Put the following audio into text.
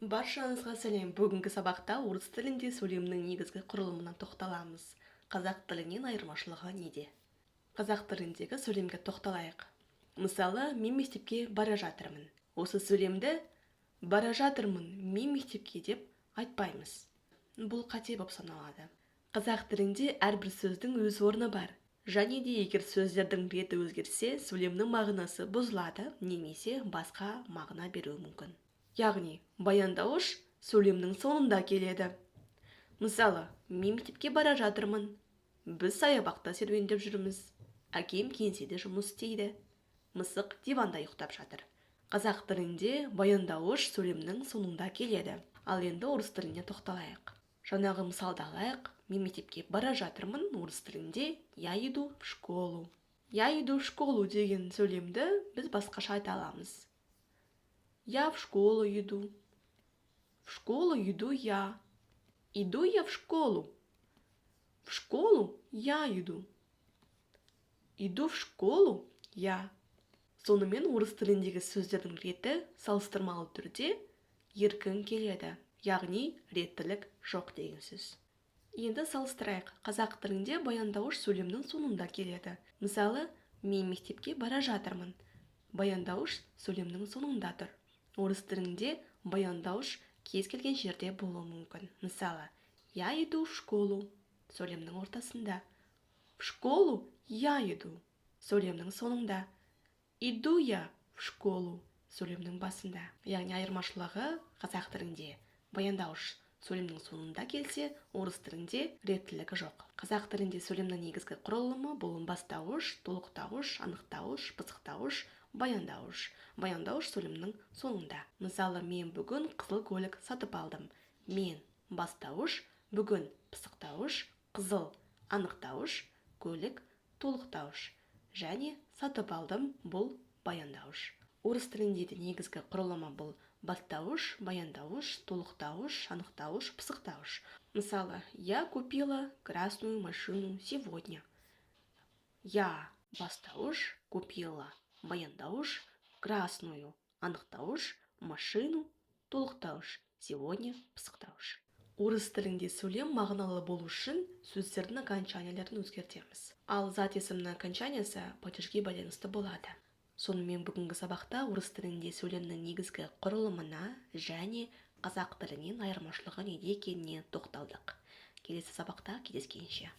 Баршаңызға сәлем. Бүгінгі сабақта орыс тілінде сөйлемнің негізгі құрылымына тоқталамыз. Қазақ тілінен айырмашылығы неде? Қазақ тіліндегі сөйлемге тоқталайық. Мысалы, мен мектепке бара жатырмын. Осы сөйлемді бара жатырмын, мен мектепке деп айтпаймыз. Бұл қате болып саналады. Қазақ тілінде әрбір сөздің өз орны бар. Және де егер сөздердің реті өзгерсе, сөйлемнің мағынасы бұзылады, немесе басқа мағына беруі мүмкін. Яғни, баяндауыш сөйлемнің соңында келеді. Мысалы, мен мектепке бара жатырмын. Біз саябақта серуендеп жүрміз. Әкем кеңседе жұмыс істейді. Мысық диванда ұйықтап жатыр. Қазақ тілінде баяндауыш сөйлемнің соңында келеді. Ал енді орыс тіліне тоқталайық. Жаңағы мысалды алайық. Мен мектепке бара жатырмын. Орыс тілінде я иду в школу. Я иду в школу деген сөйлемді біз басқаша айта аламыз. Я в школу иду. В школу иду я. Иду я в школу. В школу я иду. Иду в школу я. Сонымен орыс тіліндегі сөздердің реті салыстырмалы түрде еркін келеді. Яғни реттілік жоқ деген сөз. Енді салыстырайық. Қазақ тілінде баяндауыш сөйлемнің соңында келеді. Мысалы, мен мектепке бара жатырмын. Баяндауыш сөйлемнің соңында тұр. Орыс тілінде баяндауыш кез келген жерде болуы мүмкін. Мысалы, я иду в школу сөйлемнің ортасында. В школу я иду сөйлемнің соңында. Иду я в школу сөйлемнің басында. Яғни айырмашылығы қазақ тілінде баяндауыш сөйлемнің соңында келсе, орыс тілінде реттілігі жоқ. Қазақ тілінде сөйлемнің негізгі құрылымы бұл бастауыш, толықтауыш, анықтауыш, пысықтауыш, баяндауыш. Баяндауыш сөйлемнің соңында. Мысалы, мен бүгін қызыл көлік сатып алдым. Мен бастауыш, бүгін пысықтауыш, қызыл анықтауыш, көлік толықтауыш. Және сатып алдым бұл баяндауыш. Орыс тілінде де негізгі құрылымы бұл бастауыш, баяндауыш, толықтауыш, анықтауыш, пысықтауыш. Мысалы, я купила красную машину сегодня. Я бастауыш, купила баяндауыш, красную анықтауыш, машину толықтауыш, сегодня пысықтауыш. Орыс тілінде сөйлем мағыналы болу үшін сөздердің окончанияларын өзгертеміз. Ал зат есімнің окончаниясы падежге байланысты болады. Сонымен бүгінгі сабақта орыс тілінде сөйлемнің негізгі құрылымына және қазақ тілінен айырмашылығы неде екеніне тоқталдық. Келесі сабақта кездескенше.